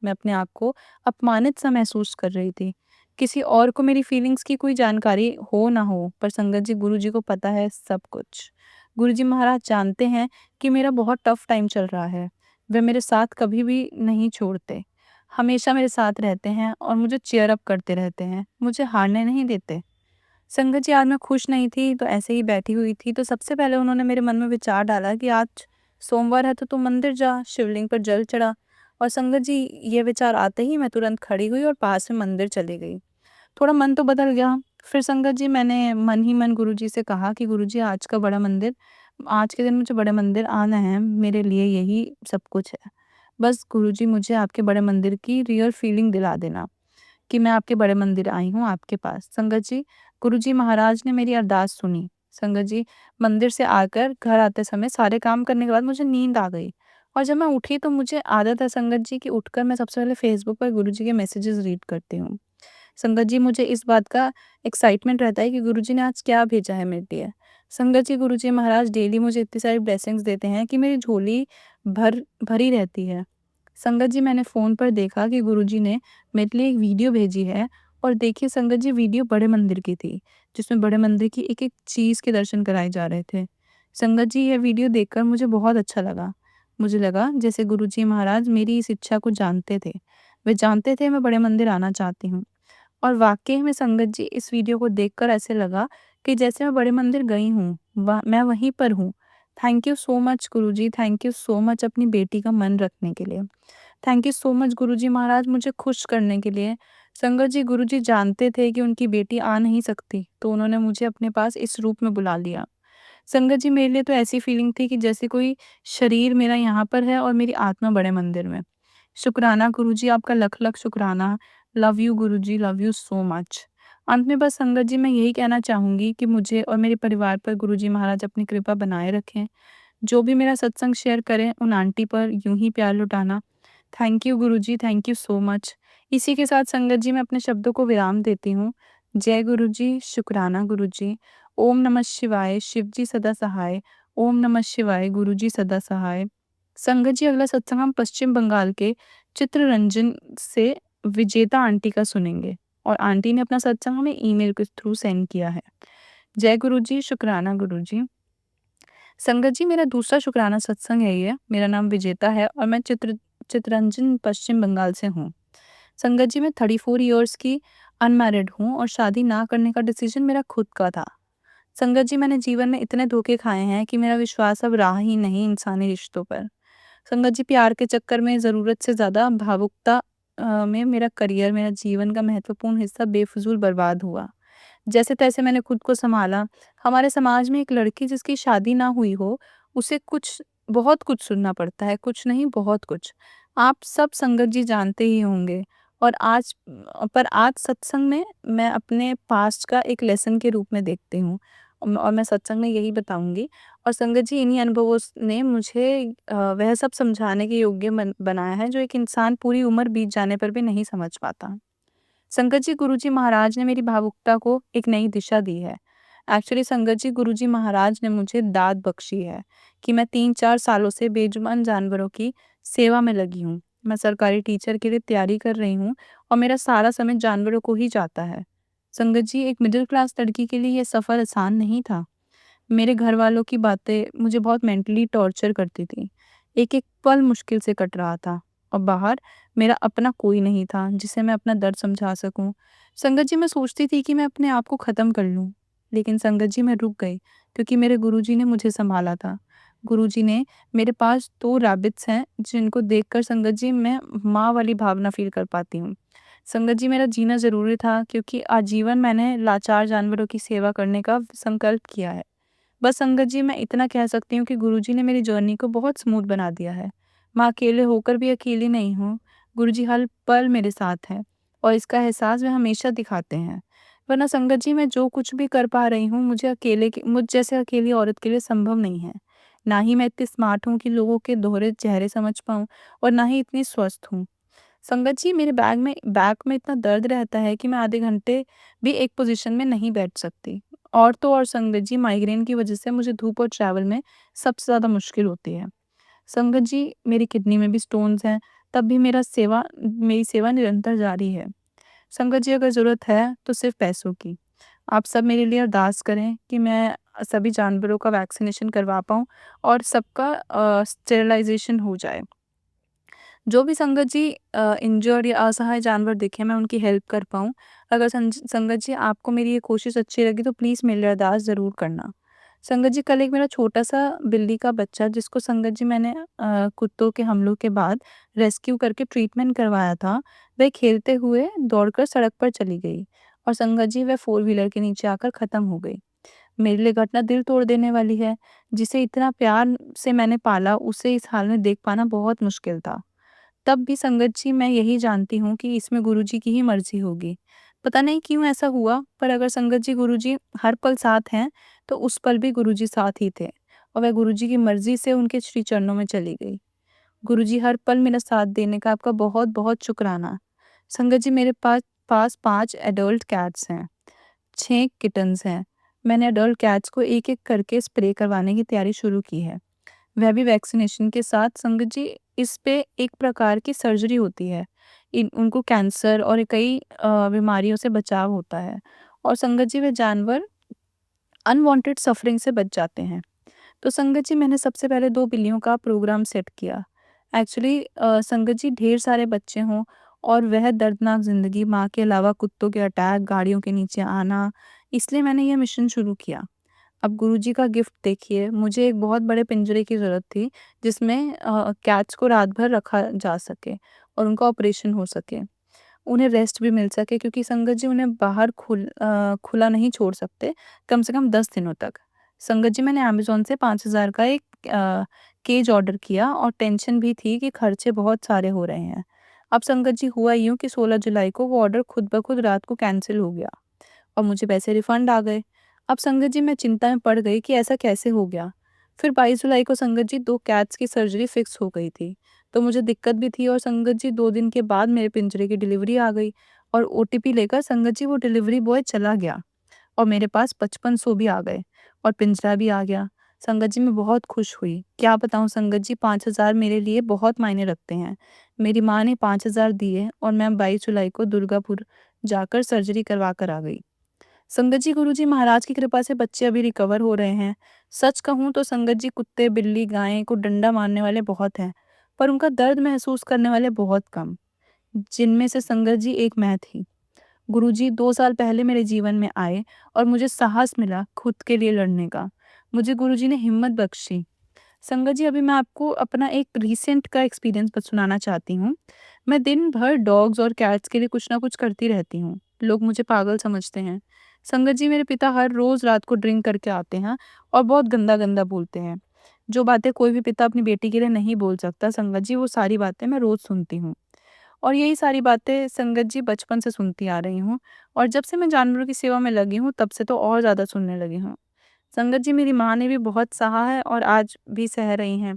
मैं अपने आप को अपमानित-सा महसूस कर रही थी। किसी और को मेरी फीलिंग्स की कोई जानकारी हो ना हो, पर संगत जी, गुरुजी को पता है सब कुछ। गुरुजी महाराज जानते हैं कि मेरा बहुत टफ़ टाइम चल रहा है। वे मेरे साथ कभी भी नहीं छोड़ते। हमेशा मेरे साथ रहते हैं और मुझे चीयर अप करते रहते हैं, मुझे हारने नहीं देते। संगत जी, आज मैं खुश नहीं थी, तो ऐसे ही बैठी हुई थी, तो सबसे पहले उन्होंने मेरे मन में विचार डाला कि आज सोमवार है तो तू मंदिर जा, शिवलिंग पर जल चढ़ा। और संगत जी, ये विचार आते ही मैं तुरंत खड़ी हुई और पास में मंदिर चली गई। थोड़ा मन तो बदल गया। फिर संगत जी, मैंने मन ही मन गुरुजी से कहा कि गुरुजी, आज के दिन मुझे बड़े मंदिर आना है, मेरे लिए यही सब कुछ है। बस गुरुजी, मुझे आपके बड़े मंदिर की रियल फीलिंग दिला देना कि मैं आपके बड़े मंदिर आई हूँ आपके पास। संगत जी, गुरुजी महाराज ने मेरी अरदास सुनी। संगत जी, मंदिर से आकर घर आते समय सारे काम करने के बाद मुझे नींद आ गई और जब मैं उठी तो मुझे आदत है संगत जी कि उठकर मैं सबसे पहले फ़ेसबुक पर गुरुजी के मैसेजेस रीड करती हूँ। संगत जी, मुझे इस बात का एक्साइटमेंट रहता है कि गुरुजी ने आज क्या भेजा है मेरे लिए। संगत जी, गुरुजी महाराज डेली मुझे इतनी सारी ब्लेसिंग्स देते हैं कि मेरी झोली भरी रहती है। संगत जी, मैंने फ़ोन पर देखा कि गुरुजी ने मेरे लिए एक वीडियो भेजी है और देखिए संगत जी, वीडियो बड़े मंदिर की थी, जिसमें बड़े मंदिर की एक-एक चीज़ के दर्शन कराए जा रहे थे। संगत जी, ये वीडियो देखकर मुझे बहुत अच्छा लगा। मुझे लगा जैसे गुरुजी महाराज मेरी इस इच्छा को जानते थे। वे जानते थे मैं बड़े मंदिर आना चाहती हूँ। और वाक़ई में संगत जी, इस वीडियो को देखकर ऐसे लगा कि जैसे मैं बड़े मंदिर गई हूँ, मैं वहीं पर हूँ। Thank you so much Guruji, thank you so much अपनी बेटी का मन रखने के लिए। थैंक यू सो मच गुरुजी महाराज, मुझे खुश करने के लिए। संगत जी, गुरुजी जानते थे कि उनकी बेटी आ नहीं सकती, तो उन्होंने मुझे अपने पास इस रूप में बुला लिया। संगत जी, मेरे लिए तो ऐसी फीलिंग थी कि जैसे कोई शरीर मेरा यहाँ पर है और मेरी आत्मा बड़े मंदिर में। शुक्राना गुरुजी, आपका लख-लख शुक्राना। Love you Guruji, love you so much. अंत में बस संगत जी मैं यही कहना चाहूँगी कि मुझे और मेरे परिवार पर गुरुजी महाराज अपनी कृपा बनाए रखें। जो भी मेरा सत्संग शेयर करें, उन आंटी पर यूँ ही प्यार लुटाना। Thank you Guruji, thank you so much. इसी के साथ संगत जी मैं अपने शब्दों को विराम देती हूँ। जय गुरुजी, शुक्राना गुरुजी। ओम नमः शिवाय, शिव जी सदा सहाय। ओम नमः शिवाय, गुरुजी सदा सहाय। संगत जी अगला सत्संग हम पश्चिम बंगाल के चित्ररंजन से विजेता आंटी का सुनेंगे और आंटी ने अपना सत्संग हमें ईमेल के थ्रू सेंड किया है। जय गुरुजी, शुक्राना गुरुजी। संगत जी मेरा दूसरा शुक्राना सत्संग है ये। मेरा नाम विजेता है और मैं चित्ररंजन पश्चिम बंगाल से हूँ। संगत जी मैं 34 इयर्स की अनमैरिड हूँ और शादी ना करने का डिसीजन मेरा खुद का था। संगत जी मैंने जीवन में इतने धोखे खाए हैं कि मेरा विश्वास अब रहा ही नहीं इंसानी रिश्तों पर। संगत जी प्यार के चक्कर में ज़रूरत से ज़्यादा भावुकता में मेरा करियर, मेरा जीवन का महत्वपूर्ण हिस्सा बेफिजूल बर्बाद हुआ। जैसे-तैसे मैंने खुद को सँभाला। हमारे समाज में एक लड़की जिसकी शादी ना हुई हो, उसे बहुत कुछ सुनना पड़ता है, कुछ नहीं बहुत कुछ। आप सब संगत जी जानते ही होंगे और आज सत्संग में मैं अपने पास्ट का एक लेसन के रूप में देखती हूँ। और मैं सत्संग में यही बताऊँगी और संगत जी इन्हीं अनुभवों ने मुझे वह सब समझाने के योग्य बनाया है जो एक इंसान पूरी उम्र बीत जाने पर भी नहीं समझ पाता। संगत जी गुरुजी महाराज ने मेरी भावुकता को एक नई दिशा दी है। एक्चुअली संगत जी गुरुजी महाराज ने मुझे दात बख्शी है कि मैं 3-4 सालों से बेजुबान जानवरों की सेवा में लगी हूँ। मैं सरकारी टीचर के लिए तैयारी कर रही हूँ और मेरा सारा समय जानवरों को ही जाता है। संगत जी एक मिडिल क्लास लड़की के लिए ये सफ़र आसान नहीं था। मेरे घर वालों की बातें मुझे बहुत मेंटली टॉर्चर करती थी। एक-एक पल मुश्किल से कट रहा था और बाहर मेरा अपना कोई नहीं था जिसे मैं अपना दर्द समझा सकूं। संगत जी मैं सोचती थी कि मैं अपने आप को ख़त्म कर लूं, लेकिन संगत जी मैं रुक गई क्योंकि मेरे गुरुजी ने मुझे संभाला था। गुरुजी ने मेरे पास 2 रैबिट्स हैं जिनको देखकर संगत जी मैं माँ वाली भावना फ़ील कर पाती हूँ। संगत जी मेरा जीना ज़रूरी था क्योंकि आजीवन मैंने लाचार जानवरों की सेवा करने का संकल्प किया है। बस संगत जी मैं इतना कह सकती हूँ कि गुरुजी ने मेरी जर्नी को बहुत स्मूथ बना दिया है। मैं अकेले होकर भी अकेली नहीं हूँ। गुरुजी हर पल मेरे साथ हैं और इसका एहसास वे हमेशा दिखाते हैं। वरना संगत जी मैं जो कुछ भी कर पा रही हूँ मुझ जैसे अकेली औरत के लिए संभव नहीं है। ना ही मैं इतनी स्मार्ट हूँ कि लोगों के दोहरे चेहरे समझ पाऊँ और ना ही इतनी स्वस्थ हूँ। संगत जी मेरे बैक में इतना दर्द रहता है कि मैं आधे घंटे भी एक पोजीशन में नहीं बैठ सकती। और तो और संगत जी माइग्रेन की वजह से मुझे धूप और ट्रैवल में सबसे ज़्यादा मुश्किल होती है। संगत जी मेरी किडनी में भी स्टोन्स हैं, तब भी मेरी सेवा निरंतर जारी है। संगत जी अगर ज़रूरत है तो सिर्फ़ पैसों की। आप सब मेरे लिए अरदास करें कि मैं सभी जानवरों का वैक्सीनेशन करवा पाऊँ और सबका स्टेरिलाइज़ेशन हो जाए। जो भी संगत जी इंजर्ड या असहाय जानवर दिखें मैं उनकी हेल्प कर पाऊँ। अगर संगत जी आपको मेरी ये कोशिश अच्छी लगी तो प्लीज़ मेरे लिए अरदास ज़रूर करना। संगत जी कल एक मेरा छोटा-सा बिल्ली का बच्चा जिसको संगत जी मैंने कुत्तों के हमलों के बाद रेस्क्यू करके ट्रीटमेंट करवाया था, वह खेलते हुए दौड़कर सड़क पर चली गई और संगत जी वह 4 व्हीलर के नीचे आकर ख़त्म हो गई। मेरे लिए घटना दिल तोड़ देने वाली है। जिसे इतना प्यार से मैंने पाला उसे इस हाल में देख पाना बहुत मुश्किल था। तब भी संगत जी मैं यही जानती हूँ कि इसमें गुरुजी की ही मर्ज़ी होगी। पता नहीं क्यों ऐसा हुआ, पर अगर संगत जी गुरुजी हर पल साथ हैं, तो उस पल भी गुरुजी साथ ही थे और वह गुरुजी की मर्ज़ी से उनके श्री चरणों में चली गई। गुरुजी हर पल मेरा साथ देने का आपका बहुत-बहुत शुक्राना। संगत जी मेरे पास 5 एडल्ट कैट्स हैं, 6 किटन्स हैं। मैंने एडल्ट कैट्स को एक-एक करके स्प्रे करवाने की तैयारी शुरू की है। वह भी वैक्सीनेशन के साथ। संगत जी इस पे एक प्रकार की सर्जरी होती है। उनको कैंसर और कई बीमारियों से बचाव होता है और संगत जी वे जानवर अनवांटेड सफरिंग से बच जाते हैं। तो संगत जी मैंने सबसे पहले 2 बिल्लियों का प्रोग्राम सेट किया। एक्चुअली संगत जी ढेर सारे बच्चे हों और वह दर्दनाक ज़िंदगी, माँ के अलावा कुत्तों के अटैक, गाड़ियों के नीचे आना, इसलिए मैंने ये मिशन शुरू किया। अब गुरुजी का गिफ्ट देखिए, मुझे एक बहुत बड़े पिंजरे की ज़रूरत थी जिसमें कैट्स को रात भर रखा जा सके और उनका ऑपरेशन हो सके। उन्हें रेस्ट भी मिल सके क्योंकि संगत जी उन्हें बाहर खुला नहीं छोड़ सकते, कम से कम 10 दिनों तक। संगत जी मैंने अमेज़न से 5,000 का एक केज ऑर्डर किया और टेंशन भी थी कि खर्चे बहुत सारे हो रहे हैं। अब संगत जी हुआ यूँ कि 16 जुलाई को वो ऑर्डर खुद ब खुद रात को कैंसल हो गया और मुझे पैसे रिफंड आ गए। अब संगत जी मैं चिंता में पड़ गई कि ऐसा कैसे हो गया? फिर 22 जुलाई को संगत जी 2 कैट्स की सर्जरी फिक्स हो गई थी, तो मुझे दिक्कत भी थी और संगत जी 2 दिन के बाद मेरे पिंजरे की डिलीवरी आ गई और ओटीपी लेकर संगत जी वो डिलीवरी बॉय चला गया और मेरे पास 5500 भी आ गए और पिंजरा भी आ गया। संगत जी मैं बहुत खुश हुई। क्या बताऊँ संगत जी 5000 मेरे लिए बहुत मायने रखते हैं। मेरी माँ ने 5000 दिए और मैं 22 जुलाई को दुर्गापुर जाकर सर्जरी करवा कर आ गई। संगत जी गुरुजी महाराज की कृपा से बच्चे अभी रिकवर हो रहे हैं। सच कहूँ तो संगत जी कुत्ते, बिल्ली, गाय को डंडा मारने वाले बहुत हैं, पर उनका दर्द महसूस करने वाले बहुत कम, जिनमें से संगत जी एक मैं थी। गुरुजी 2 साल पहले मेरे जीवन में आए और मुझे साहस मिला खुद के लिए लड़ने का। मुझे गुरुजी ने हिम्मत बख्शी। संगत जी अभी मैं आपको अपना एक रीसेंट का एक्सपीरियंस बस सुनाना चाहती हूँ। मैं दिन भर डॉग्स और कैट्स के लिए कुछ ना कुछ करती रहती हूँ। लोग मुझे पागल समझते हैं। संगत जी मेरे पिता हर रोज़ रात को ड्रिंक करके आते हैं और बहुत गंदा-गंदा बोलते हैं। जो बातें कोई भी पिता अपनी बेटी के लिए नहीं बोल सकता संगत जी वो सारी बातें मैं रोज़ सुनती हूँ। और यही सारी बातें संगत जी बचपन से सुनती आ रही हूँ और जब से मैं जानवरों की सेवा में लगी हूँ तब से तो और ज़्यादा सुनने लगी हूँ। संगत जी मेरी माँ ने भी बहुत सहा है और आज भी सह रही हैं।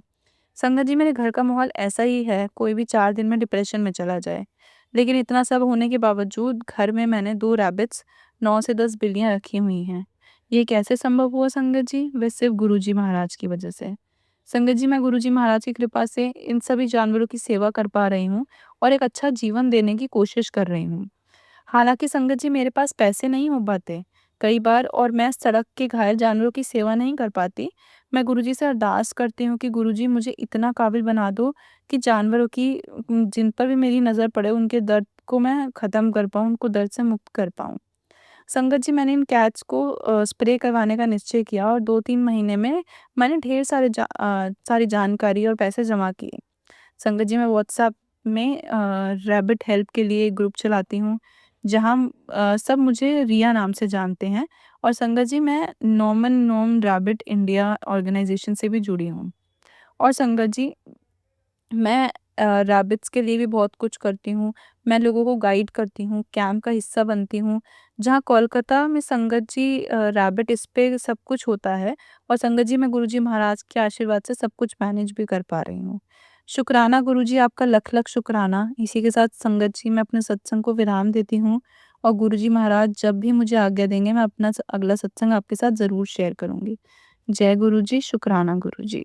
संगत जी मेरे घर का माहौल ऐसा ही है, कोई भी 4 दिन में डिप्रेशन में चला जाए। लेकिन इतना सब होने के बावजूद घर में मैंने 2 रैबिट्स, 9 से 10 बिल्लियाँ रखी हुई हैं। ये कैसे संभव हुआ संगत जी? वे सिर्फ़ गुरुजी महाराज की वजह से। संगत जी मैं गुरुजी महाराज की कृपा से इन सभी जानवरों की सेवा कर पा रही हूँ और एक अच्छा जीवन देने की कोशिश कर रही हूँ। हालाँकि संगत जी मेरे पास पैसे नहीं हो पाते कई बार और मैं सड़क के घायल जानवरों की सेवा नहीं कर पाती। मैं गुरुजी से अरदास करती हूँ कि गुरुजी मुझे इतना काबिल बना दो कि जानवरों की जिन पर भी मेरी नज़र पड़े उनके दर्द को मैं ख़त्म कर पाऊँ, उनको दर्द से मुक्त कर पाऊँ। संगत जी मैंने इन कैट्स को स्प्रे करवाने का निश्चय किया और 2-3 महीने में मैंने ढेर सारी जानकारी और पैसे जमा किए। संगत जी मैं व्हाट्सएप में रैबिट हेल्प के लिए एक ग्रुप चलाती हूँ, जहाँ सब मुझे रिया नाम से जानते हैं और संगत जी मैं नॉमन नोम रैबिट इंडिया ऑर्गेनाइज़ेशन से भी जुड़ी हूँ। और संगत जी मैं रैबिट्स के लिए भी बहुत कुछ करती हूँ। मैं लोगों को गाइड करती हूँ, कैंप का हिस्सा बनती हूँ, जहाँ कोलकाता में संगत जी रैबिट इस पे सब कुछ होता है और संगत जी मैं गुरुजी महाराज के आशीर्वाद से सब कुछ मैनेज भी कर पा रही हूँ। शुक्राना गुरुजी आपका लख-लख शुक्राना। इसी के साथ संगत जी मैं अपने सत्संग को विराम देती हूँ और गुरुजी महाराज जब भी मुझे आज्ञा देंगे मैं अपना अगला सत्संग आपके साथ ज़रूर शेयर करूँगी। जय गुरुजी, शुक्राना गुरुजी।